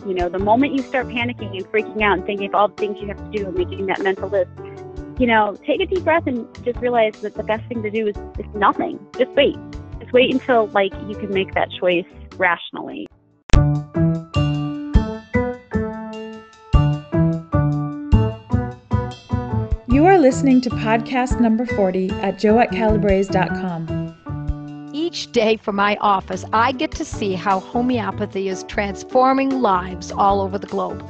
You know, the moment you start panicking and freaking out and thinking of all the things you have to do and making that mental list, you know, take a deep breath and just realize that the best thing to do is nothing. Just wait. Just wait until, like, you can make that choice rationally. You are listening to podcast number 40 at joettecalabrese.com. Each day from my office, I get to see how homeopathy is transforming lives all over the globe,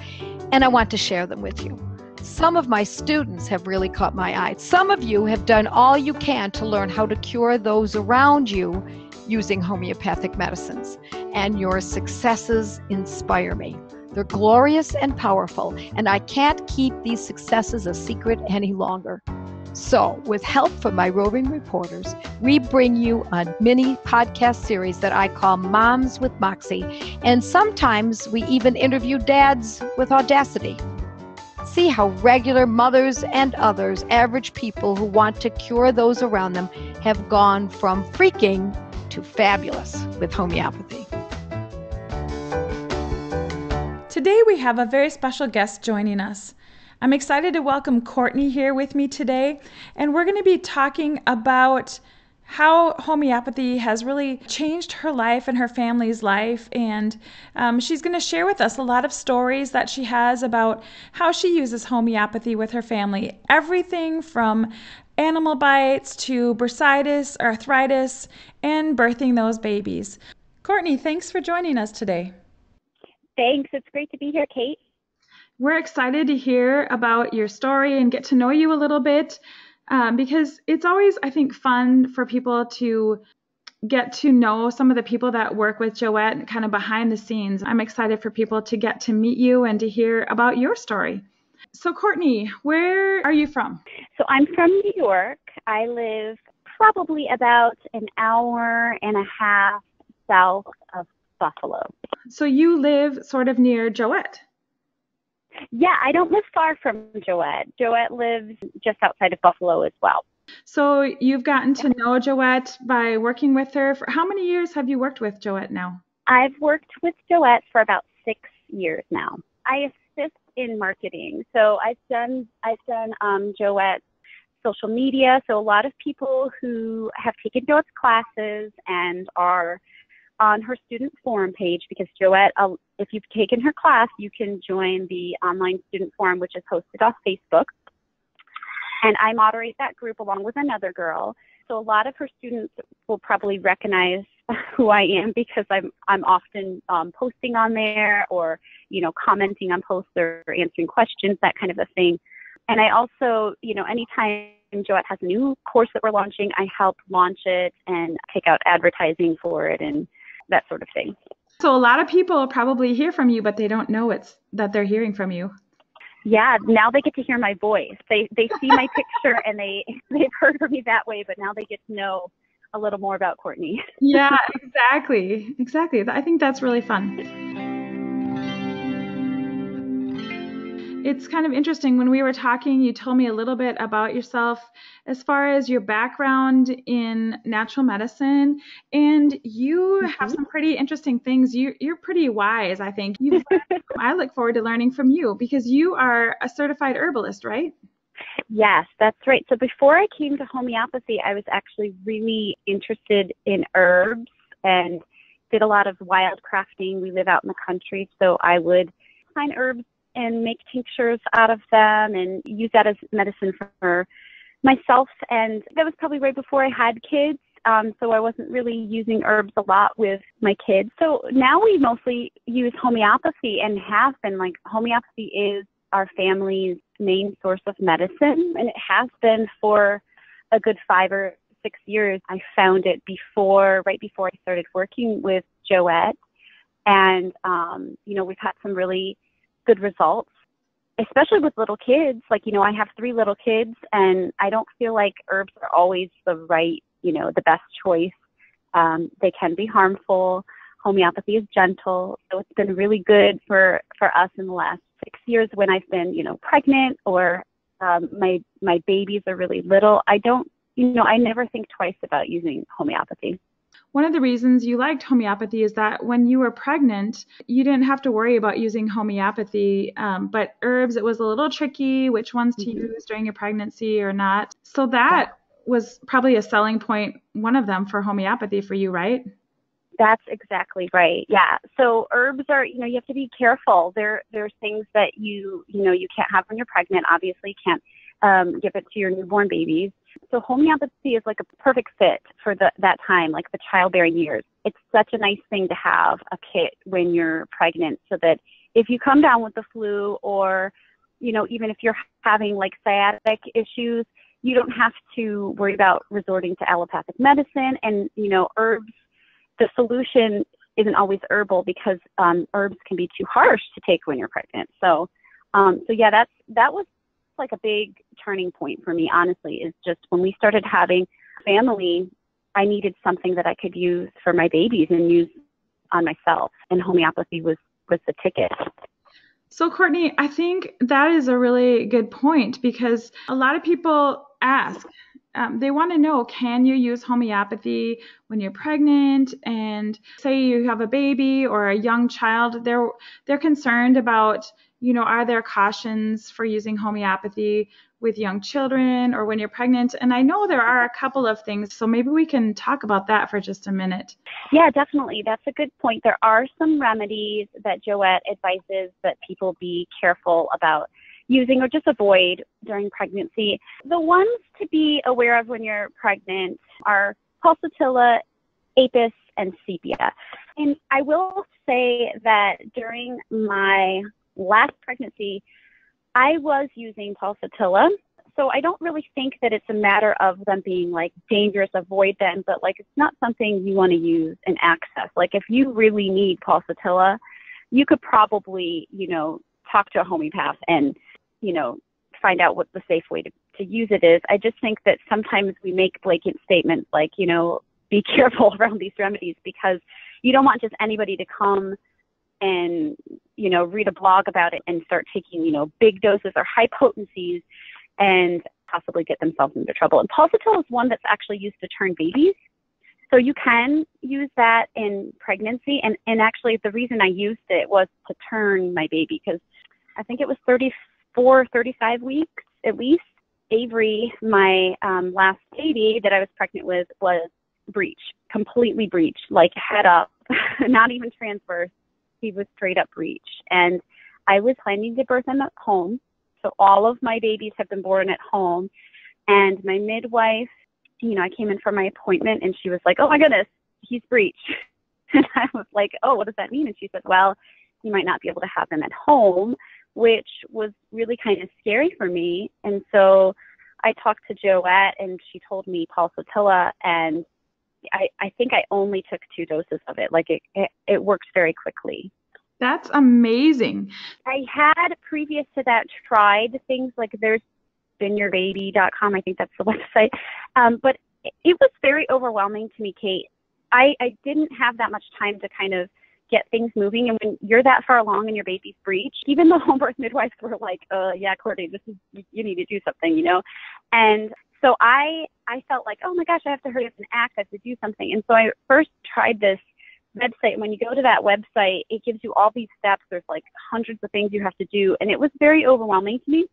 and I want to share them with you. Some of my students have really caught my eye. Some of you have done all you can to learn how to cure those around you using homeopathic medicines, and your successes inspire me. They're glorious and powerful, and I can't keep these successes a secret any longer. So, with help from my roving reporters, we bring you a mini podcast series that I call Moms with Moxie, and sometimes we even interview dads with Audacity. See how regular mothers and others, average people who want to cure those around them, have gone from freaking to fabulous with homeopathy. Today we have a very special guest joining us. I'm excited to welcome Courtney here with me today, and we're going to be talking about how homeopathy has really changed her life and her family's life, and she's going to share with us a lot of stories that she has about how she uses homeopathy with her family. Everything from animal bites to bursitis, arthritis, and birthing those babies. Courtney, thanks for joining us today. Thanks. It's great to be here, Kate. We're excited to hear about your story and get to know you a little bit because it's always, I think, fun for people to get to know some of the people that work with Joette kind of behind the scenes. I'm excited for people to get to meet you and to hear about your story. So, Courtney, where are you from? So I'm from New York. I live probably about an hour and a half south of Buffalo. So you live sort of near Joette. Yeah, I don't live far from Joette. Joette lives just outside of Buffalo as well. So you've gotten to know Joette by working with her. For how many years have you worked with Joette now? I've worked with Joette for about 6 years now. I assist in marketing. So I've done Joette's social media. So a lot of people who have taken Joette's classes and are on her student forum page, because Joette, if you've taken her class, you can join the online student forum, which is hosted off Facebook. And I moderate that group along with another girl. So a lot of her students will probably recognize who I am because I'm often posting on there, or, you know, commenting on posts or answering questions, that kind of a thing. And I also, you know, anytime Joette has a new course that we're launching, I help launch it and take out advertising for it and that sort of thing. So a lot of people probably hear from you, but they don't know that they're hearing from you. Yeah, now they get to hear my voice. They see my picture and they've heard from me that way, but now they get to know a little more about Courtney. Yeah, exactly. I think that's really fun. It's kind of interesting. When we were talking, you told me a little bit about yourself as far as your background in natural medicine, and you have some pretty interesting things. You're pretty wise, I think. I look forward to learning from you because you are a certified herbalist, right? Yes, that's right. So before I came to homeopathy, I was actually really interested in herbs and did a lot of wild crafting. We live out in the country, so I would find herbs and make tinctures out of them and use that as medicine for myself. And that was probably right before I had kids. So I wasn't really using herbs a lot with my kids. So now we mostly use homeopathy and have been. Like, homeopathy is our family's main source of medicine, and it has been for a good 5 or 6 years. I found it right before I started working with Joette. And, you know, we've had some really good results, especially with little kids. Like, you know, I have 3 little kids, and I don't feel like herbs are always the best choice. They can be harmful. Homeopathy is gentle. So it's been really good for us in the last 6 years when I've been, you know, pregnant or my babies are really little. I never think twice about using homeopathy. one of the reasons you liked homeopathy is that when you were pregnant, you didn't have to worry about using homeopathy, but herbs, it was a little tricky which ones to use during your pregnancy or not. So that was probably a selling point, one of them, for homeopathy for you, right? That's exactly right. Yeah. So herbs are, you have to be careful. There's things that you can't have when you're pregnant. Obviously, can't give it to your newborn babies. So homeopathy is like a perfect fit for that time, like the childbearing years. It's such a nice thing to have a kit when you're pregnant, so that if you come down with the flu, or, even if you're having like sciatic issues, you don't have to worry about resorting to allopathic medicine. And, herbs, the solution isn't always herbal, because herbs can be too harsh to take when you're pregnant. So yeah, that was like a big turning point for me, honestly, is just when we started having family, I needed something that I could use for my babies and use on myself. And homeopathy was the ticket. So Courtney, I think that is a really good point, because a lot of people ask, they want to know, can you use homeopathy when you're pregnant? And say you have a baby or a young child, they're concerned about, are there cautions for using homeopathy with young children or when you're pregnant? And I know there are a couple of things, so maybe we can talk about that for just a minute. Yeah, definitely. That's a good point. There are some remedies that Joette advises that people be careful about using or just avoid during pregnancy. The ones to be aware of when you're pregnant are pulsatilla, apis, and sepia. And I will say that during my last pregnancy, I was using pulsatilla. So I don't really think that it's a matter of them being like dangerous, avoid them, but like it's not something you want to use and access. Like if you really need pulsatilla, you could probably, talk to a homeopath and, find out what the safe way to use it is. I just think that sometimes we make blanket statements like, be careful around these remedies, because you don't want just anybody to come and, read a blog about it and start taking, big doses or high potencies and possibly get themselves into trouble. And pulsatilla is one that's actually used to turn babies. So you can use that in pregnancy. And actually the reason I used it was to turn my baby, because I think it was 34, 35 weeks at least. Avery, my last baby that I was pregnant with, was breech, completely breech, like head up, not even transverse. He was straight up breech. And I was planning to birth him at home. So all of my babies have been born at home. And my midwife, I came in for my appointment and she was like, oh my goodness, he's breech. And I was like, oh, what does that mean? And she said, well, you might not be able to have him at home, which was really kind of scary for me. And so I talked to Joette and she told me pulsatilla, and I think I only took 2 doses of it. Like it worked very quickly. That's amazing. I had previous to that tried things like there's binyourbaby.com. I think that's the website. But it was very overwhelming to me, Kate. I didn't have that much time to kind of get things moving. And when you're that far along and your baby's breech, even the home birth midwives were like, yeah, Courtney, you need to do something, And so I felt like, oh my gosh, I have to hurry up and act. I have to do something. And so I first tried this website. And when you go to that website, it gives you all these steps. There's like hundreds of things you have to do. And it was very overwhelming to me.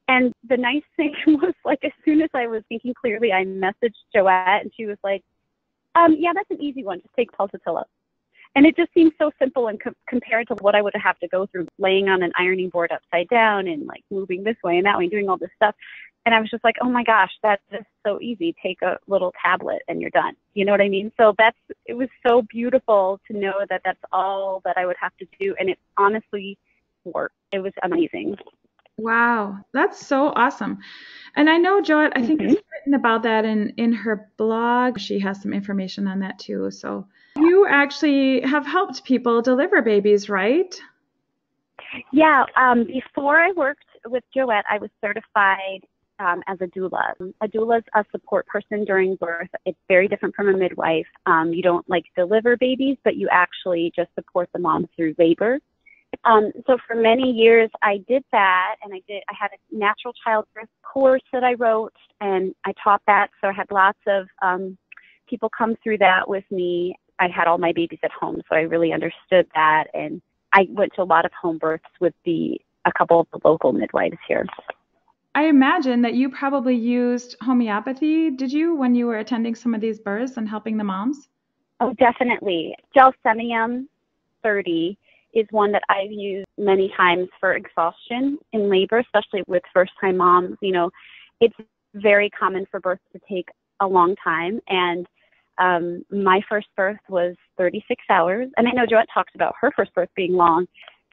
And the nice thing was, like, as soon as I was thinking clearly, I messaged Joette and she was like, yeah, that's an easy one. Just take pulsatilla. And it just seemed so simple and compared to what I would have to go through laying on an ironing board upside down and like moving this way and that way, doing all this stuff. And I was just like, oh my gosh, that's just so easy. Take a little tablet and you're done. You know what I mean? So it was so beautiful to know that that's all that I would have to do. And it honestly worked. It was amazing. Wow, that's so awesome. And I know Joette, I think, has written about that in her blog. She has some information on that too. So you actually have helped people deliver babies, right? Yeah. Before I worked with Joette, I was certified as a doula. A doula is a support person during birth. It's very different from a midwife. You don't like deliver babies, but you actually just support the mom through labor. So for many years I did that, and I had a natural childbirth course that I wrote and I taught that. So I had lots of people come through that with me. I had all my babies at home, so I really understood that. And I went to a lot of home births with a couple of the local midwives here. I imagine that you probably used homeopathy, did you, when you were attending some of these births and helping the moms? Oh, definitely. Gelsemium 30 is one that I've used many times for exhaustion in labor, especially with first-time moms. You know, it's very common for births to take a long time, and my first birth was 36 hours, and I know Joette talks about her first birth being long.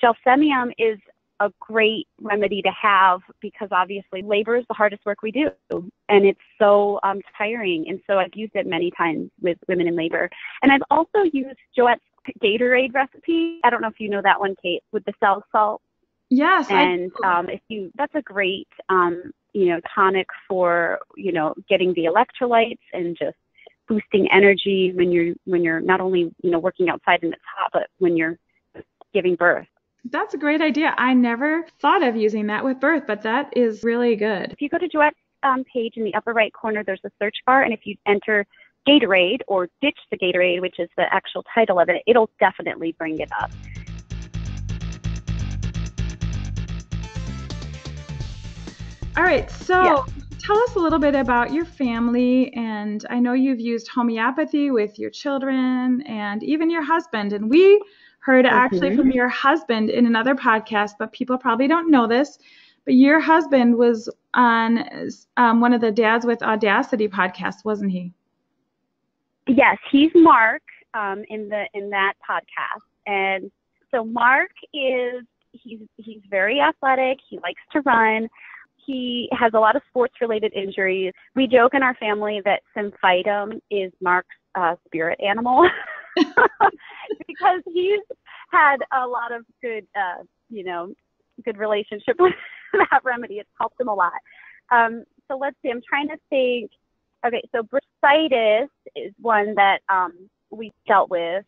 Gelsemium is a great remedy to have because obviously labor is the hardest work we do, and it's so tiring, and so I've used it many times with women in labor. And I've also used Joette's Gatorade recipe. I don't know if you know that one, Kate, with the cell salt. Yes. And that's a great tonic for getting the electrolytes and just boosting energy when you're not only working outside and it's hot, but when you're giving birth. That's a great idea. I never thought of using that with birth, but that is really good. If you go to Joette's page in the upper right corner, there's a search bar, and if you enter Gatorade or Ditch the Gatorade, which is the actual title of it, it'll definitely bring it up. All right, so tell us a little bit about your family, and I know you've used homeopathy with your children and even your husband, and we heard actually from your husband in another podcast, but people probably don't know this, but your husband was on one of the Dads with Audacity podcasts, wasn't he? Yes, he's Mark in that podcast. And so Mark he's very athletic. He likes to run. He has a lot of sports-related injuries. We joke in our family that symphytum is Mark's spirit animal because he's had a lot of good relationship with that remedy. It's helped him a lot. So let's see. I'm trying to think. Okay, so bursitis is one that we dealt with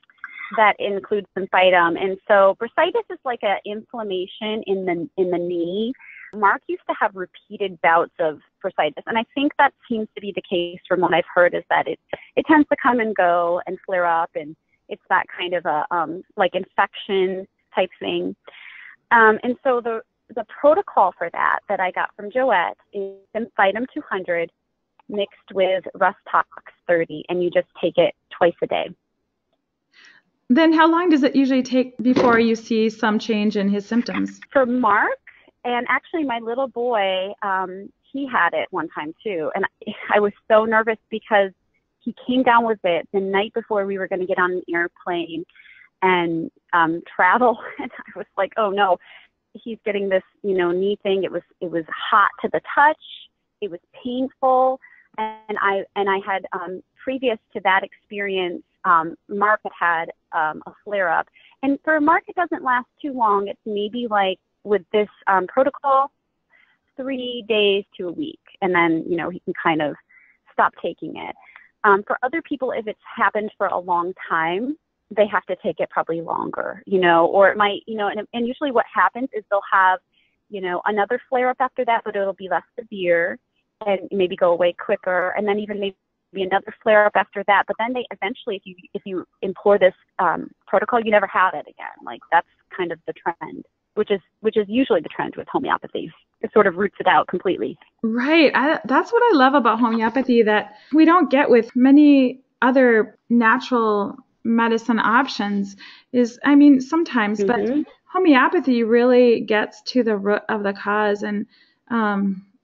that includes symphytum. And so bursitis is like an inflammation in the knee. Mark used to have repeated bouts of bursitis, and I think that seems to be the case from what I've heard, is that it tends to come and go and flare up, and it's that kind of a like infection type thing. And so the protocol for that I got from Joette is symphytum 200 mixed with Rust Tox 30, and you just take it twice a day. Then how long does it usually take before you see some change in his symptoms? For Mark, and actually my little boy, he had it one time too, and I was so nervous because he came down with it the night before we were going to get on an airplane and travel, and I was like, oh no, he's getting this knee thing. It was hot to the touch. It was painful. And I had, previous to that experience, Mark had a flare-up. And for Mark, it doesn't last too long. It's maybe like with this protocol, 3 days to a week. And then, he can kind of stop taking it. For other people, if it's happened for a long time, they have to take it probably longer, or it might, and usually what happens is they'll have, another flare-up after that, but it'll be less severe and maybe go away quicker, and then even maybe another flare-up after that. But then they eventually, if you employ this protocol, you never have it again. Like, that's kind of the trend, which is usually the trend with homeopathy. It sort of roots it out completely. Right. That's what I love about homeopathy that we don't get with many other natural medicine options is, sometimes, but homeopathy really gets to the root of the cause. And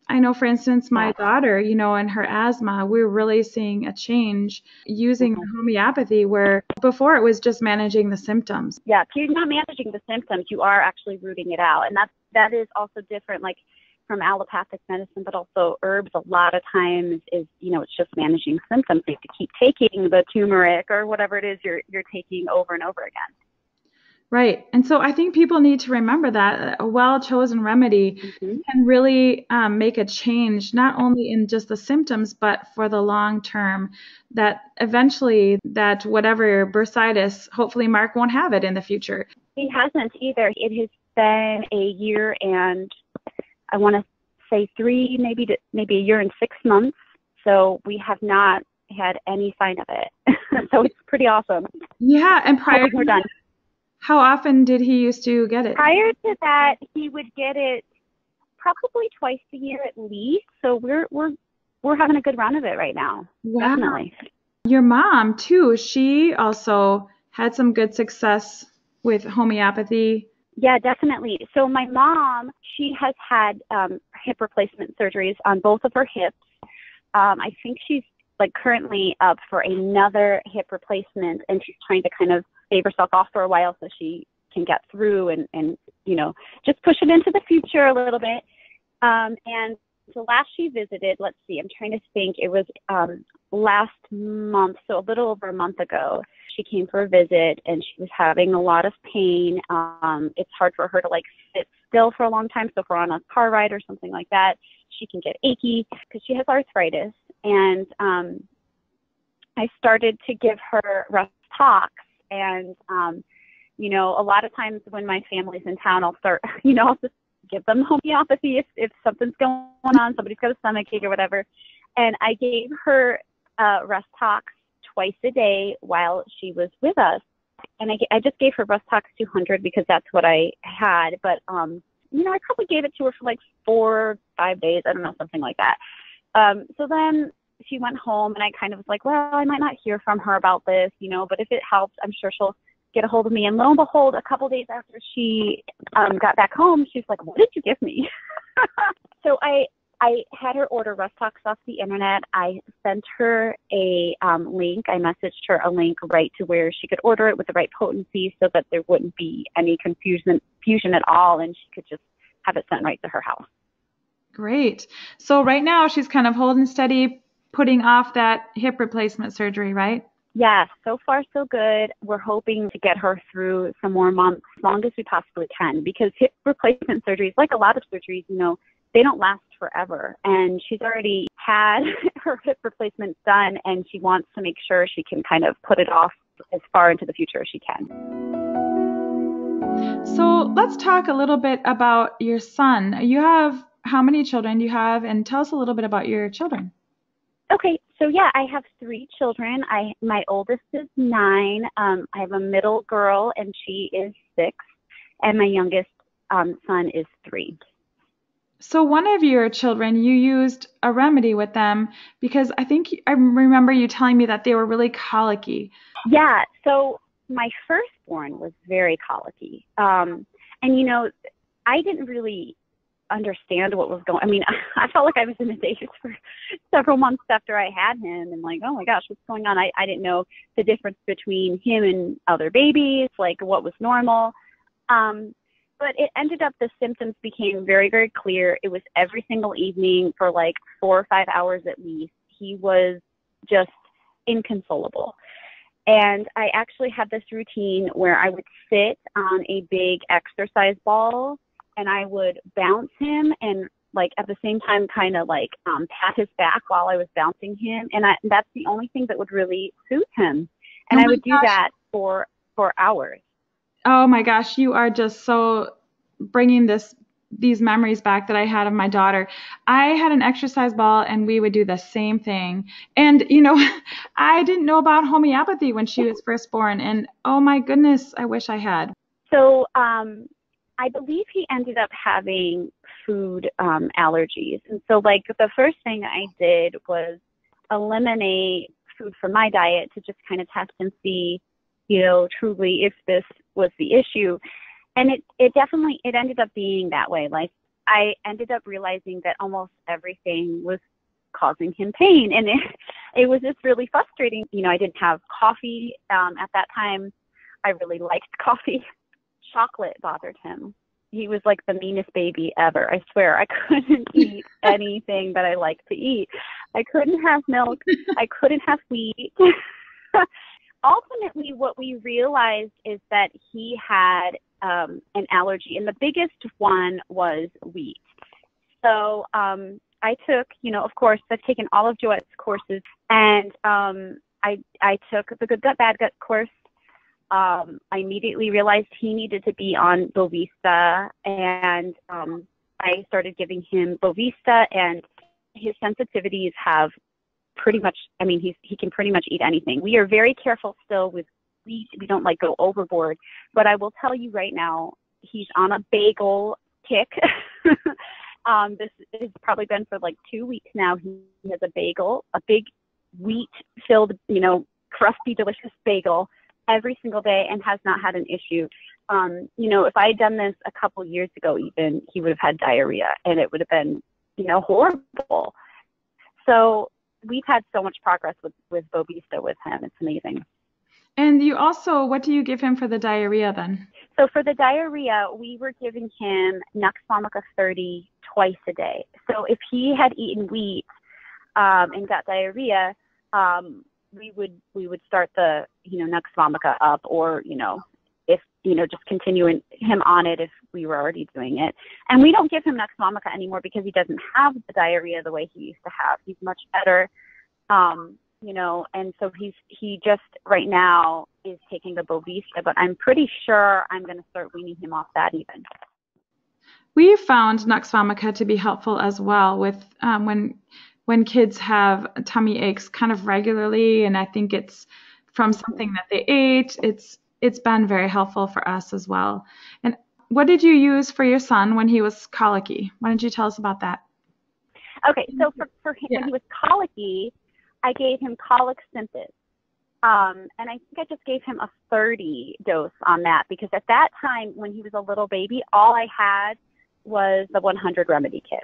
I know, for instance, my daughter, in her asthma, we're really seeing a change using homeopathy where before it was just managing the symptoms. Yeah, if you're not managing the symptoms, you are actually rooting it out. And that is also different, like from allopathic medicine, but also herbs a lot of times is, it's just managing symptoms. You have to keep taking the turmeric or whatever it is you're taking over and over again. Right. And so I think people need to remember that a well-chosen remedy can really make a change, not only in just the symptoms, but for the long term, that eventually that whatever bursitis, hopefully Mark won't have it in the future. He hasn't either. It has been a year and I want to say 3, maybe a year and 6 months. So we have not had any sign of it. So it's pretty awesome. Yeah, and prior we're done. How often did he used to get it? Prior to that, he would get it probably twice a year at least. So we're having a good run of it right now. Wow. Definitely. Your mom too, she also had some good success with homeopathy. Yeah, definitely. So my mom, she has had hip replacement surgeries on both of her hips. I think she's like currently up for another hip replacement, and she's trying to kind of save herself off for a while so she can get through and you know, just push it into the future a little bit. And so last she visited, let's see, I'm trying to think, it was last month, so a little over a month ago, she came for a visit and she was having a lot of pain. It's hard for her to like sit still for a long time. So if we're on a car ride or something like that, she can get achy because she has arthritis. And I started to give her Russ Talks. And, you know, a lot of times when my family's in town, I'll start, you know, I'll just give them homeopathy if something's going on, somebody's got a stomachache or whatever. And I gave her Russ Talks twice a day while she was with us. And I just gave her Russ Talks 200 because that's what I had. But, you know, I probably gave it to her for like 4 or 5 days. I don't know, something like that. So then she went home and I kind of was like, well, I might not hear from her about this, you know, but if it helps, I'm sure she'll get a hold of me. And lo and behold, a couple days after she got back home, she's like, what did you give me? So I had her order Russ Talks off the internet. I sent her a link. I messaged her a link right to where she could order it with the right potency so that there wouldn't be any confusion at all, and she could just have it sent right to her house. Great. So right now she's kind of holding steady, putting off that hip replacement surgery, right? Yeah, so far so good. We're hoping to get her through some more months, as long as we possibly can, because hip replacement surgeries, like a lot of surgeries, you know, they don't last forever. And she's already had her hip replacement done, and she wants to make sure she can kind of put it off as far into the future as she can. So let's talk a little bit about your son. How many children do you have? And tell us a little bit about your children. Okay, so yeah, I have 3 children. My oldest is 9. I have a middle girl, and she is 6. And my youngest son is 3. So one of your children, you used a remedy with them because I remember you telling me that they were really colicky. Yeah, so my firstborn was very colicky. And, you know, I didn't really understand what was going on. I mean, I felt like I was in a daze for several months after I had him and like, oh my gosh, what's going on? I didn't know the difference between him and other babies, like what was normal. But it ended up the symptoms became very, very clear. It was every single evening for like 4 or 5 hours at least. He was just inconsolable. And I actually had this routine where I would sit on a big exercise ball and I would bounce him and like at the same time kind of like pat his back while I was bouncing him. And that's the only thing that would really soothe him. And I would do that for hours. Oh my gosh, you are just so bringing these memories back that I had of my daughter. I had an exercise ball and we would do the same thing. And, you know, I didn't know about homeopathy when she was first born. And oh my goodness, I wish I had. So I believe he ended up having food allergies. And so like the first thing I did was eliminate food from my diet to just kind of test and see, you know, truly if this was the issue. And it definitely ended up being that way. Like I ended up realizing that almost everything was causing him pain. And it was just really frustrating. You know, I didn't have coffee at that time. I really liked coffee. Chocolate bothered him. He was like the meanest baby ever. I swear I couldn't eat anything that I liked to eat. I couldn't have milk. I couldn't have wheat. Ultimately, what we realized is that he had an allergy, and the biggest one was wheat. So I took, you know, of course, I've taken all of Joette's courses, and I took the Good Gut, Bad Gut course. I immediately realized he needed to be on Bovista, and I started giving him Bovista, and his sensitivities have pretty much, I mean, he can pretty much eat anything. We are very careful still with wheat. We don't like go overboard, but I will tell you right now, he's on a bagel kick. This has probably been for like 2 weeks now. He has a bagel, a big wheat filled, you know, crusty, delicious bagel every single day, and has not had an issue. You know, if I had done this a couple years ago, even, he would have had diarrhea, and it would have been, you know, horrible. So we've had so much progress with Bobista with him. It's amazing. And you also, what do you give him for the diarrhea then? So for the diarrhea, we were giving him Nux Vomica 30 twice a day. So if he had eaten wheat and got diarrhea, we would start the, you know, Nux Vomica up, or, you know, if, you know, just continuing him on it if we were already doing it. And we don't give him Nux Vomica anymore because he doesn't have the diarrhea the way he used to have. He's much better, you know, and so he just right now is taking the Bovista, but I'm pretty sure I'm going to start weaning him off that even. We found Nux Vomica to be helpful as well with when kids have tummy aches kind of regularly, and I think it's from something that they ate. It's been very helpful for us as well. And what did you use for your son when he was colicky? Why don't you tell us about that? Okay, so for him, when he was colicky, I gave him Colic Synthes. And I think I just gave him a 30 dose on that, because at that time when he was a little baby, all I had was the 100 remedy kit.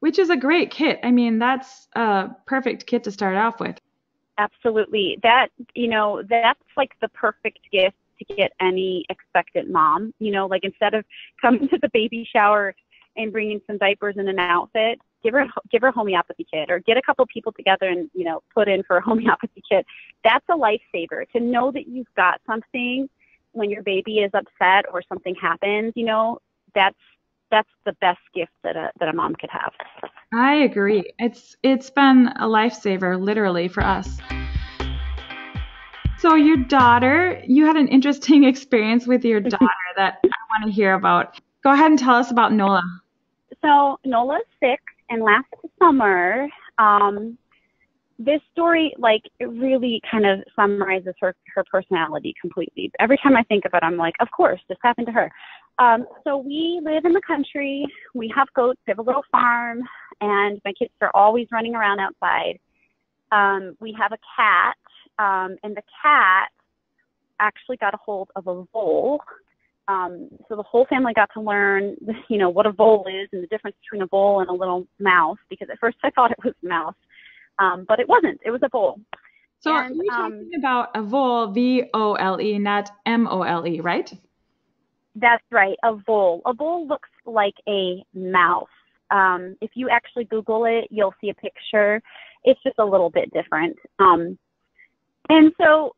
Which is a great kit. I mean, that's a perfect kit to start off with. Absolutely. That, you know, that's like the perfect gift to get any expectant mom. You know, like instead of coming to the baby shower and bringing some diapers and an outfit, give her a homeopathy kit, or get a couple people together and, you know, put in for a homeopathy kit. That's a lifesaver, to know that you've got something when your baby is upset or something happens. You know, that's the best gift that a mom could have. I agree. It's been a lifesaver, literally, for us. So your daughter, you had an interesting experience with your daughter that I want to hear about. Go ahead and tell us about Nola. So Nola's 6, and last summer, this story, like, it really kind of summarizes her personality completely. Every time I think of it, I'm like, of course, this happened to her. So we live in the country. We have goats. We have a little farm, and my kids are always running around outside. We have a cat, and the cat actually got a hold of a vole. So the whole family got to learn, you know, what a vole is and the difference between a vole and a little mouse, because at first I thought it was a mouse, but it wasn't. It was a vole. So are you talking about a vole, V-O-L-E, not M-O-L-E, right? That's right, a vole. A vole looks like a mouse. If you actually Google it, you'll see a picture. It's just a little bit different. And so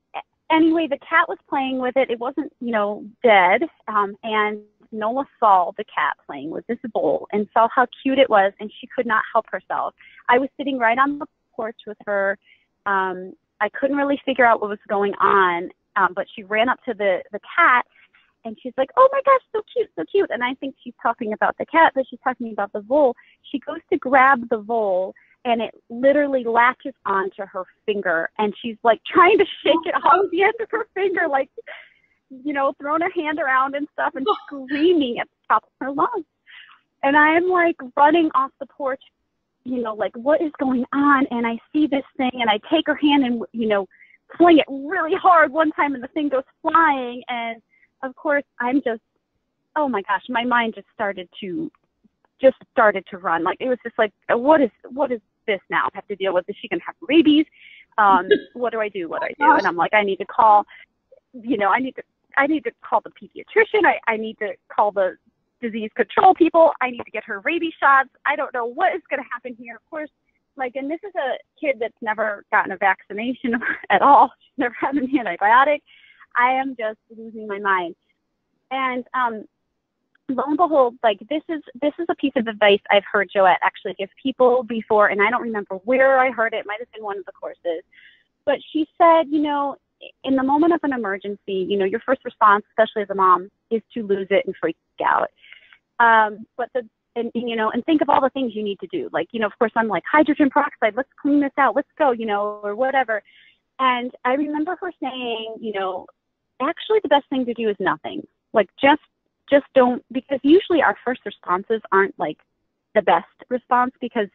anyway, the cat was playing with it. It wasn't, you know, dead. And Nola saw the cat playing with this bowl and saw how cute it was, and she could not help herself. I was sitting right on the porch with her. I couldn't really figure out what was going on, but she ran up to the cat, and she's like, oh my gosh, so cute, so cute. And I think she's talking about the cat, but she's talking about the vole. She goes to grab the vole, and it literally latches onto her finger, and she's like trying to shake it off the end of her finger, like, you know, throwing her hand around and stuff and screaming at the top of her lungs. And I'm like running off the porch, you know, like, what is going on? And I see this thing, and I take her hand and, you know, fling it really hard one time, and the thing goes flying. And of course, I'm just, oh my gosh, my mind just started to run. Like, it was just like, what is this now? I have to deal with, is she going to have rabies? What do I do? And I'm like, I need to call, you know, I need to call the pediatrician. I need to call the disease control people. I need to get her rabies shots. I don't know what is going to happen here. Of course, like, and this is a kid that's never gotten a vaccination at all. She's never had an antibiotic. I am just losing my mind. And lo and behold, like, this is a piece of advice I've heard Joette actually give people before, and I don't remember where I heard it. It might have been one of the courses. But she said, you know, in the moment of an emergency, you know, your first response, especially as a mom, is to lose it and freak out. But and think of all the things you need to do. Like, of course I'm like, hydrogen peroxide, let's clean this out, let's go, or whatever. And I remember her saying, actually the best thing to do is nothing. Like, just don't, because usually our first responses aren't like the best response, because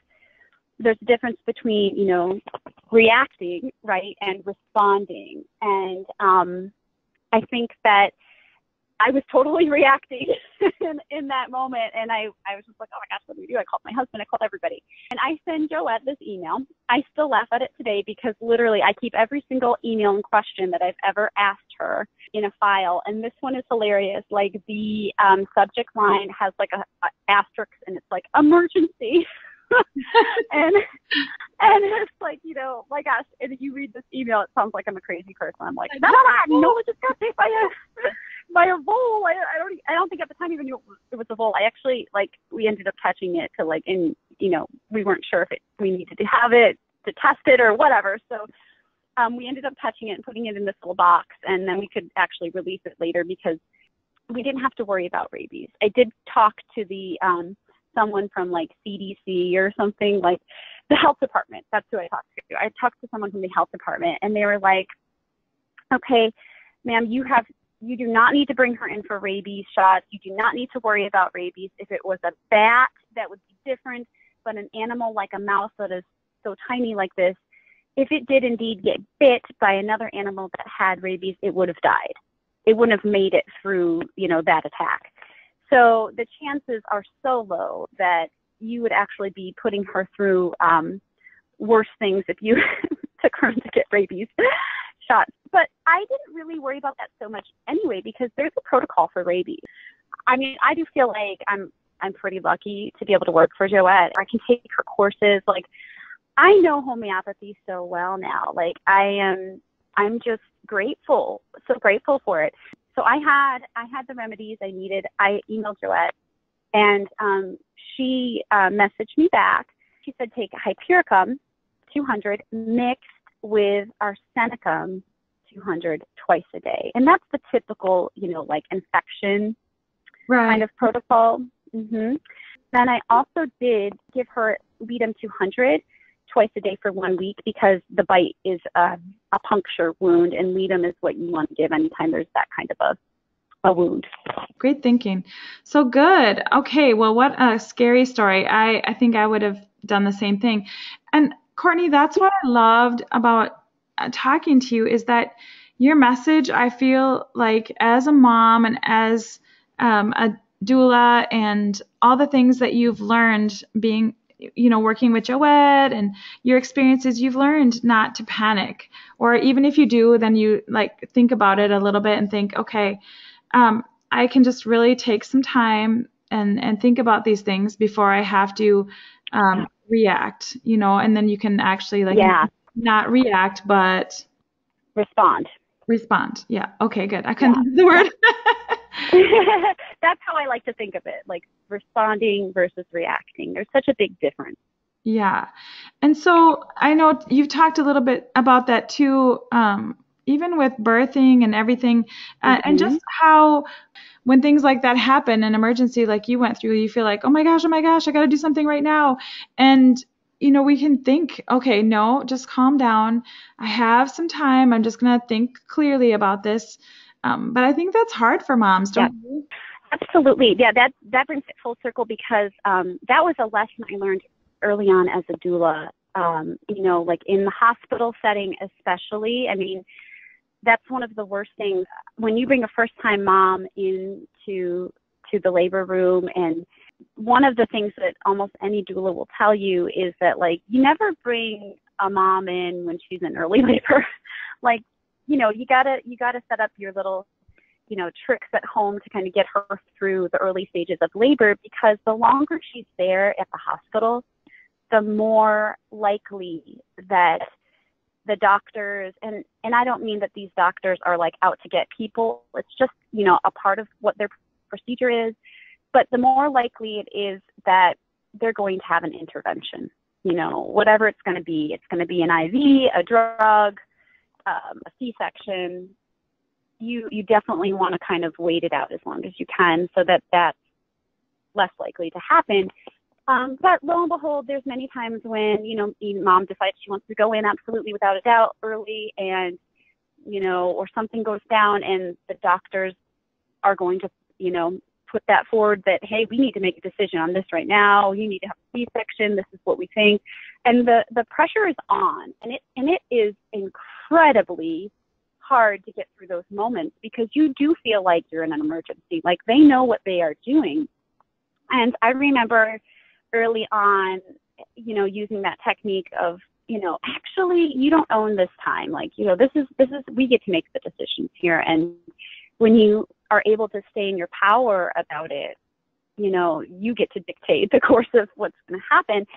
there's a difference between, reacting, right, and responding. And I think that I was totally reacting in that moment. And I was just like, oh my gosh, what do we do? I called my husband, I called everybody. And I sent Joette this email. I still laugh at it today because literally I keep every single email and question that I've ever asked her in a file. And this one is hilarious. Like, the subject line has like a asterisk, and it's like emergency. and it's like, my gosh, and if you read this email, it sounds like I'm a crazy person. I'm like, Nola just got bit by a vole. I don't think at the time even knew it was a vole. I actually, we ended up catching it to we weren't sure if we needed to have it to test it or whatever. So we ended up catching it and putting it in this little box, and then we could actually release it later because we didn't have to worry about rabies. I did talk to the someone from CDC or something, like the health department. That's who I talked to. I talked to someone from the health department, and they were like, okay, ma'am, you do not need to bring her in for rabies shots. You do not need to worry about rabies. If it was a bat, that would be different, but an animal like a mouse that is so tiny like this, if it did indeed get bit by another animal that had rabies, it would have died. It wouldn't have made it through, that attack. So the chances are so low that you would actually be putting her through worse things if you took her to get rabies shots. But I didn't really worry about that so much anyway, because there's a protocol for rabies. I mean, I do feel like I'm pretty lucky to be able to work for Joette. I can take her courses. I know homeopathy so well now. I'm just grateful, so grateful for it. So I had the remedies I needed. I emailed Joette, and she messaged me back. She said, take Hypericum 200 mixed with arsenicum 200 twice a day. And that's the typical, infection kind of protocol. Mm-hmm. Then I also did give her Ledum 200 twice a day for 1 week, because the bite is a puncture wound, and Ledum is what you want to give anytime there's that kind of a wound. Great thinking. So good. Okay, well, what a scary story. I think I would have done the same thing. And Courtney, that's what I loved about talking to you, is that your message, I feel like, as a mom and as a doula and all the things that you've learned being, working with Joette and your experiences, you've learned not to panic. Or even if you do, then you think about it a little bit and think, okay, I can just really take some time and think about these things before I have to react, and then you can actually not react, but respond. Yeah. Okay, good. I couldn't think of the word. That's how I like to think of it, like responding versus reacting. There's such a big difference. Yeah. And so I know you've talked a little bit about that too, even with birthing and everything, and just how when things like that happen, an emergency like you went through, you feel like, oh my gosh, I got to do something right now. And, we can think, okay, no, just calm down. I have some time. I'm just going to think clearly about this. But I think that's hard for moms, don't you? Absolutely. Yeah, that brings it full circle, because that was a lesson I learned early on as a doula, in the hospital setting especially. I mean, that's one of the worst things when you bring a first-time mom into the labor room. And one of the things that almost any doula will tell you is that, you never bring a mom in when she's in early labor. You gotta set up your little, tricks at home to kind of get her through the early stages of labor, because the longer she's there at the hospital, the more likely that the doctors, and I don't mean that these doctors are out to get people. It's just, a part of what their procedure is. But the more likely it is that they're going to have an intervention, whatever it's going to be. It's going to be an IV, a drug, a C-section. You definitely want to kind of wait it out as long as you can, so that's less likely to happen. But lo and behold, there's many times when, mom decides she wants to go in absolutely without a doubt early, and, or something goes down and the doctors are going to, put that forward that, hey, we need to make a decision on this right now. You need to have a C-section. This is what we think. And the pressure is on, and it is incredibly hard to get through those moments, because you do feel like you're in an emergency. Like, they know what they are doing. And I remember early on, using that technique of, actually, you don't own this time. Like, this is, we get to make the decisions here. And when you are able to stay in your power about it, you get to dictate the course of what's going to happen.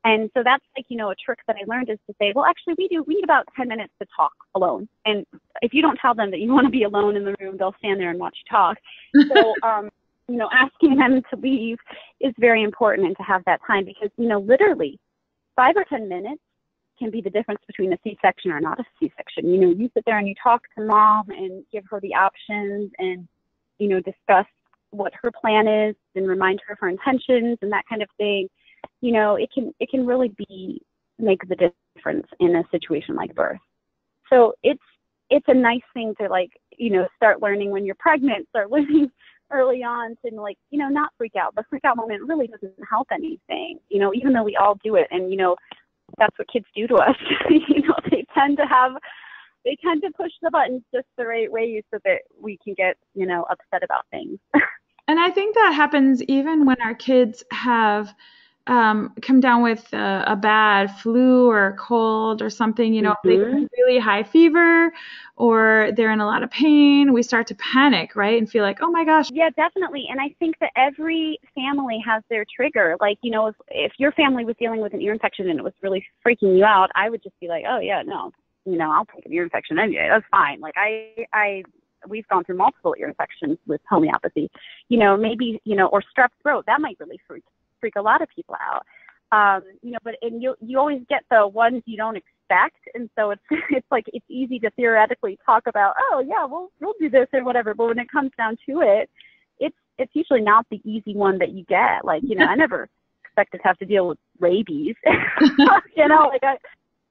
And so that's like, a trick that I learned is to say, well, actually, we need about 10 minutes to talk alone. And if you don't tell them that you want to be alone in the room, they'll stand there and watch you talk. So, asking them to leave is very important, and to have that time, because, literally 5 or 10 minutes can be the difference between a C-section or not a C-section. You sit there and you talk to mom and give her the options, and, discuss what her plan is and remind her of her intentions and that kind of thing. It can really make the difference in a situation like birth. So it's a nice thing to start learning when you're pregnant, start learning early on to not freak out. The freak out moment really doesn't help anything, even though we all do it. And, that's what kids do to us. They tend to push the buttons just the right way so that we can get, upset about things. And I think that happens even when our kids have come down with a bad flu or a cold or something, if they have really high fever or they're in a lot of pain, we start to panic, right? And feel like, oh my gosh. Yeah, definitely. And I think that every family has their trigger. Like, if your family was dealing with an ear infection and it was really freaking you out, I would just be like, oh yeah, no, I'll take an ear infection anyway. That's fine. Like we've gone through multiple ear infections with homeopathy, maybe, or strep throat, that might really freak a lot of people out. But you always get the ones you don't expect, and so it's easy to theoretically talk about, oh yeah, we'll do this or whatever, but when it comes down to it, it's usually not the easy one that you get. Like, I never expected to have to deal with rabies.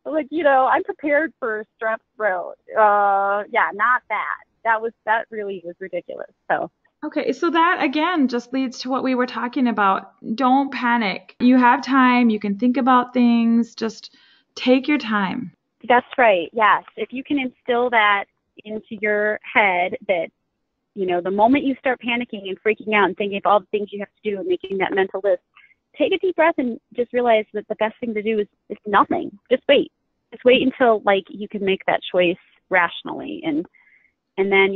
I'm prepared for strep throat. Not that. That really was ridiculous. So. Okay, so that again just leads to what we were talking about. Don't panic. You have time. You can think about things. Just take your time. That's right. Yes. If you can instill that into your head that, the moment you start panicking and freaking out and thinking of all the things you have to do and making that mental list, take a deep breath and just realize that the best thing to do is nothing. Just wait. Just wait until you can make that choice rationally. And then,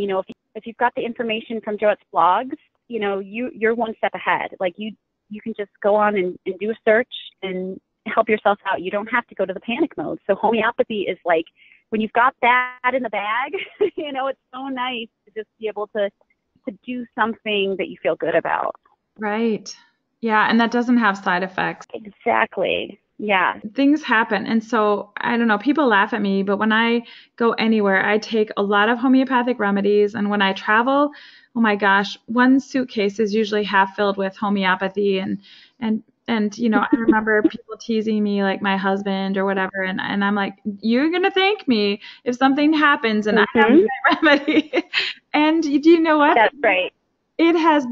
if you've got the information from Joette's blogs, you're one step ahead. Like you can just go on and do a search and help yourself out. You don't have to go to the panic mode. So homeopathy is like, when you've got that in the bag, it's so nice to just be able to do something that you feel good about. Right. Yeah. And that doesn't have side effects. Exactly. Yeah. Things happen. And so, I don't know, people laugh at me, but when I go anywhere, I take a lot of homeopathic remedies. And when I travel, oh my gosh, one suitcase is usually half filled with homeopathy. And I remember people teasing me, like my husband or whatever. And I'm like, you're going to thank me if something happens and I have my remedy. And do you know what? That's right. It has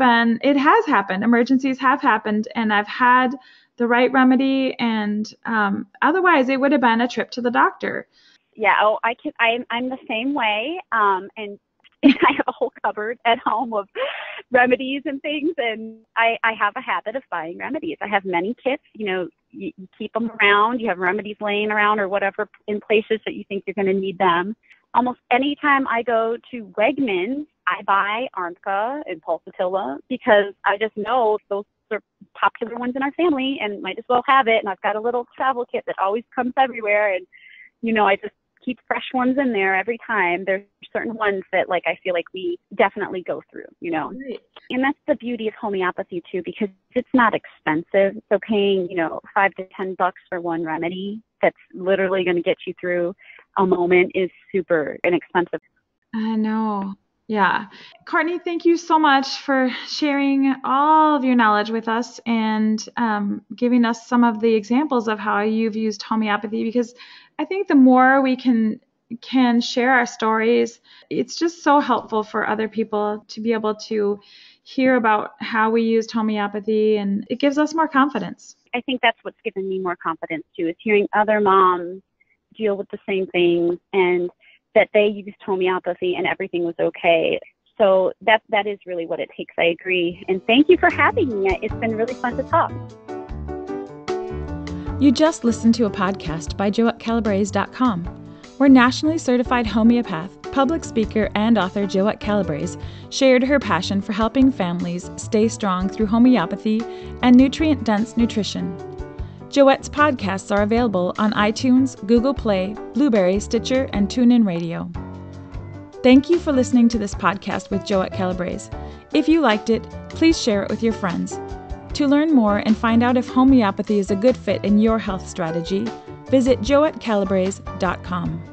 happened. Emergencies have happened. And I've had the right remedy, and otherwise it would have been a trip to the doctor. Yeah, I'm the same way, and I have a whole cupboard at home of remedies and things, and I have a habit of buying remedies. I have many kits, you keep them around, you have remedies laying around or whatever in places that you think you're going to need them. Almost any time I go to Wegmans, I buy Arnica and Pulsatilla, because I just know those are popular ones in our family and might as well have it. And I've got a little travel kit that always comes everywhere. And, I just keep fresh ones in there every time. There's certain ones that I feel like we definitely go through, Right. And that's the beauty of homeopathy too, because it's not expensive. So paying, $5 to $10 for one remedy that's literally going to get you through a moment is super inexpensive. I know. Yeah. Courtney, thank you so much for sharing all of your knowledge with us and giving us some of the examples of how you've used homeopathy, because I think the more we can share our stories, it's just so helpful for other people to be able to hear about how we used homeopathy, and it gives us more confidence. I think that's what's given me more confidence too, is hearing other moms deal with the same things and that they used homeopathy and everything was okay. So that is really what it takes. I agree. And thank you for having me. It's been really fun to talk. You just listened to a podcast by JoetteCalabrese.com, where nationally certified homeopath, public speaker, and author Joette Calabrese shared her passion for helping families stay strong through homeopathy and nutrient-dense nutrition. Joette's podcasts are available on iTunes, Google Play, Blueberry, Stitcher, and TuneIn Radio. Thank you for listening to this podcast with Joette Calabrese. If you liked it, please share it with your friends. To learn more and find out if homeopathy is a good fit in your health strategy, visit JoetteCalabrese.com.